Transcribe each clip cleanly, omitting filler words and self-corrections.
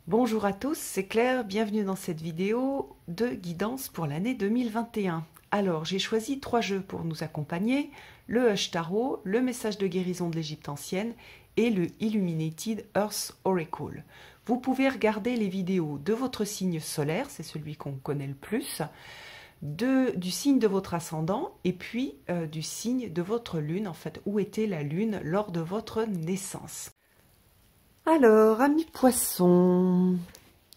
Bonjour à tous, c'est Claire, bienvenue dans cette vidéo de guidance pour l'année 2021. Alors, j'ai choisi 3 jeux pour nous accompagner, le Hush Tarot, le Message de guérison de l'Égypte ancienne et le Illuminated Earth Oracle. Vous pouvez regarder les vidéos de votre signe solaire, c'est celui qu'on connaît le plus, du signe de votre ascendant et puis du signe de votre lune, en fait, où était la lune lors de votre naissance. Alors, amis poissons,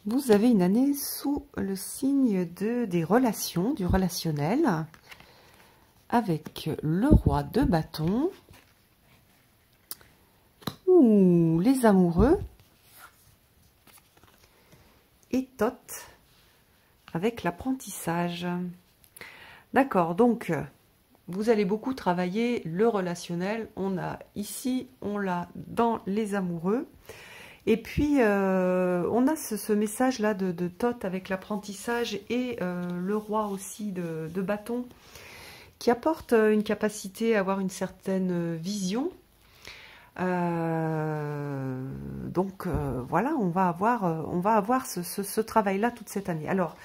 vous avez une année sous le signe des relations, du relationnel, avec le roi de bâton, ou les amoureux, et Thoth, avec l'apprentissage. D'accord, donc, vous allez beaucoup travailler le relationnel. On a ici, on l'a dans les amoureux. Et puis, on a ce message-là de Thoth avec l'apprentissage et le roi aussi de bâton qui apporte une capacité à avoir une certaine vision. Voilà, on va avoir ce travail-là toute cette année. Alors,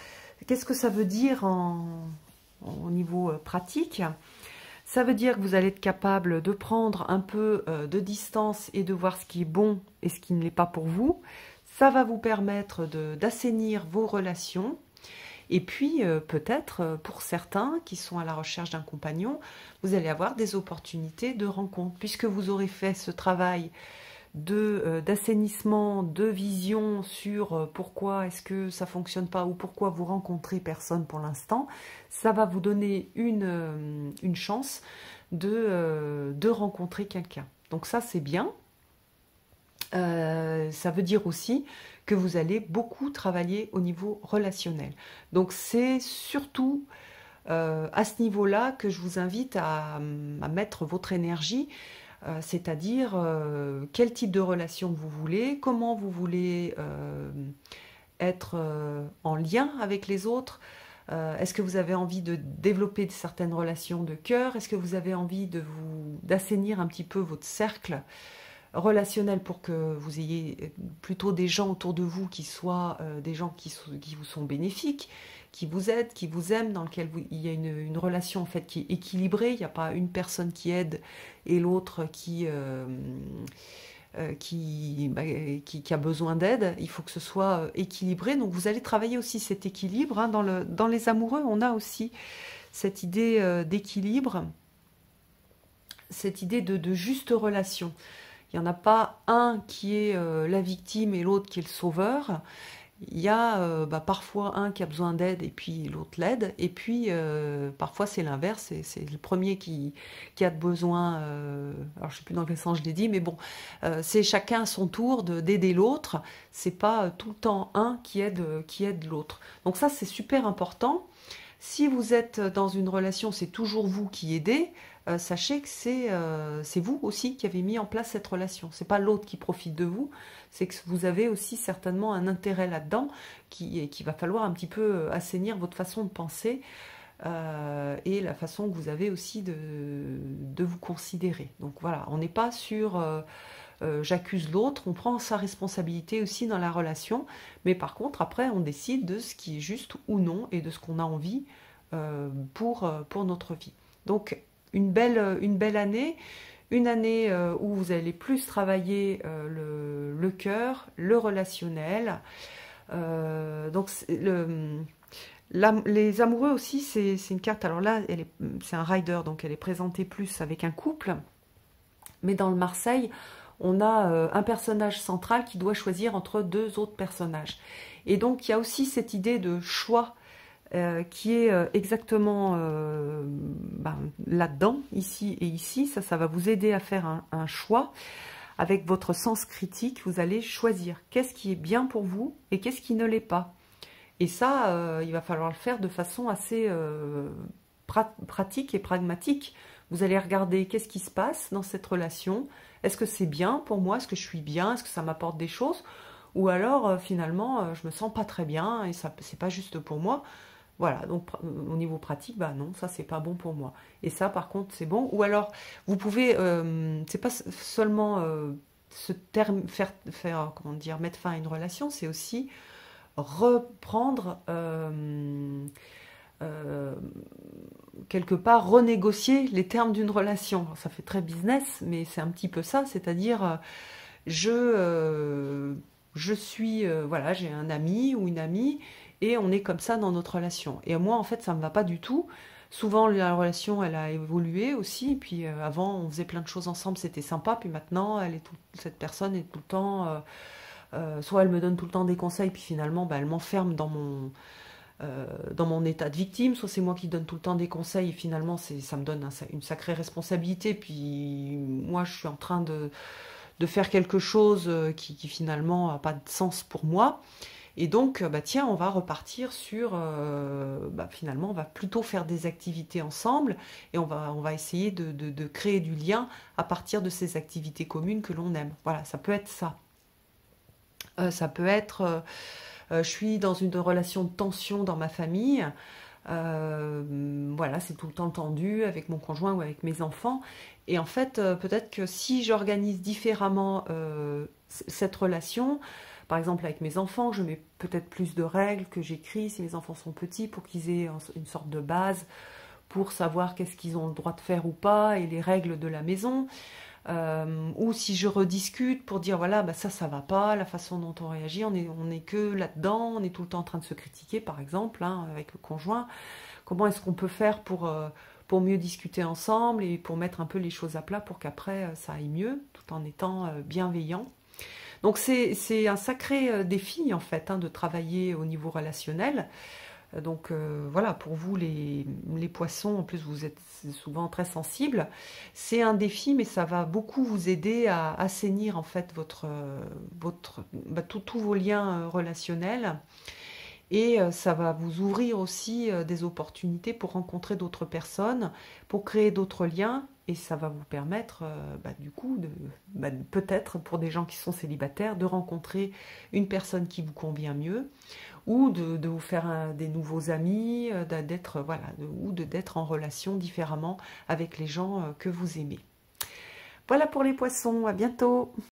qu'est-ce que ça veut dire au niveau pratique ? Ça veut dire que vous allez être capable de prendre un peu de distance et de voir ce qui est bon et ce qui ne l'est pas pour vous. Ça va vous permettre d'assainir vos relations. Et puis, peut-être, pour certains qui sont à la recherche d'un compagnon, vous allez avoir des opportunités de rencontre. Puisque vous aurez fait ce travail d'assainissement, de vision sur pourquoi est-ce que ça fonctionne pas ou pourquoi vous rencontrez personne pour l'instant, ça va vous donner une chance de rencontrer quelqu'un. Donc ça c'est bien. Ça veut dire aussi que vous allez beaucoup travailler au niveau relationnel. Donc c'est surtout à ce niveau-là que je vous invite à mettre votre énergie, c'est-à-dire quel type de relation vous voulez, comment vous voulez être en lien avec les autres. Est-ce que vous avez envie de développer certaines relations de cœur? Est-ce que vous avez envie d'assainir un petit peu votre cercle relationnel pour que vous ayez plutôt des gens autour de vous qui soient des gens qui vous sont bénéfiques, qui vous aident, qui vous aiment, dans lequel il y a une relation en fait qui est équilibrée. Il n'y a pas une personne qui aide et l'autre qui a besoin d'aide. Il faut que ce soit équilibré. Donc vous allez travailler aussi cet équilibre. Hein. Dans les amoureux, on a aussi cette idée d'équilibre, cette idée de juste relation. Il n'y en a pas un qui est la victime et l'autre qui est le sauveur. Il y a parfois un qui a besoin d'aide et puis l'autre l'aide. Et puis parfois c'est l'inverse, c'est le premier qui a besoin, alors je ne sais plus dans quel sens je l'ai dit, mais bon, c'est chacun à son tour d'aider l'autre. C'est pas tout le temps un qui aide l'autre. Donc ça c'est super important. Si vous êtes dans une relation, c'est toujours vous qui aidez, sachez que c'est vous aussi qui avez mis en place cette relation. C'est pas l'autre qui profite de vous, c'est que vous avez aussi certainement un intérêt là-dedans qui va falloir un petit peu assainir votre façon de penser et la façon que vous avez aussi de vous considérer. Donc voilà, on n'est pas sur j'accuse l'autre, on prend sa responsabilité aussi dans la relation, mais par contre après on décide de ce qui est juste ou non et de ce qu'on a envie pour notre vie. Donc une belle année, une année où vous allez plus travailler le cœur, le relationnel. Donc les amoureux aussi, c'est une carte, alors là c'est un rider, donc elle est présentée plus avec un couple, mais dans le Marseille, on a un personnage central qui doit choisir entre 2 autres personnages. Et donc, il y a aussi cette idée de choix qui est exactement là-dedans, ici et ici. Ça va vous aider à faire un choix. Avec votre sens critique, vous allez choisir qu'est-ce qui est bien pour vous et qu'est-ce qui ne l'est pas. Et ça, il va falloir le faire de façon assez pratique et pragmatique. Vous allez regarder qu'est-ce qui se passe dans cette relation. Est-ce que c'est bien pour moi? Est-ce que je suis bien? Est-ce que ça m'apporte des choses? Ou alors, finalement, je me sens pas très bien et ça, c'est pas juste pour moi. Voilà, donc au niveau pratique, bah non, ça c'est pas bon pour moi. Et ça, par contre, c'est bon. Ou alors, vous pouvez, c'est pas seulement comment dire, mettre fin à une relation, c'est aussi reprendre, quelque part, renégocier les termes d'une relation. Alors, ça fait très business, mais c'est un petit peu ça, c'est-à-dire, je suis, voilà, j'ai un ami ou une amie, et on est comme ça dans notre relation. Et moi, en fait, ça me va pas du tout. Souvent, la relation, elle a évolué aussi. Puis avant, on faisait plein de choses ensemble, c'était sympa. Puis maintenant, cette personne est tout le temps, soit elle me donne tout le temps des conseils, puis finalement, bah, elle m'enferme dans mon état de victime. Soit c'est moi qui donne tout le temps des conseils, et finalement, ça me donne une sacrée responsabilité. Puis moi, je suis en train de faire quelque chose qui finalement n'a pas de sens pour moi. Et donc, bah tiens, on va repartir sur, bah finalement, on va plutôt faire des activités ensemble, et on va essayer de créer du lien à partir de ces activités communes que l'on aime. Voilà, ça peut être ça. Ça peut être, je suis dans une relation de tension dans ma famille. Voilà, c'est tout le temps tendu avec mon conjoint ou avec mes enfants. Et en fait, peut-être que si j'organise différemment cette relation, par exemple avec mes enfants, je mets peut-être plus de règles que j'écris si mes enfants sont petits pour qu'ils aient une sorte de base pour savoir qu'est-ce qu'ils ont le droit de faire ou pas et les règles de la maison. Ou si je rediscute pour dire voilà, bah ça va pas, la façon dont on réagit, on est que là-dedans, on est tout le temps en train de se critiquer par exemple, hein, avec le conjoint. Comment est-ce qu'on peut faire pour mieux discuter ensemble et pour mettre un peu les choses à plat pour qu'après ça aille mieux, tout en étant bienveillant. Donc c'est un sacré défi en fait, hein, de travailler au niveau relationnel. Donc voilà, pour vous les poissons, en plus vous êtes souvent très sensibles, c'est un défi, mais ça va beaucoup vous aider à assainir en fait tous vos liens relationnels. Et ça va vous ouvrir aussi des opportunités pour rencontrer d'autres personnes, pour créer d'autres liens. Et ça va vous permettre, du coup, peut-être pour des gens qui sont célibataires, de rencontrer une personne qui vous convient mieux, ou de vous faire des nouveaux amis, d'être en relation différemment avec les gens que vous aimez. Voilà pour les poissons, à bientôt!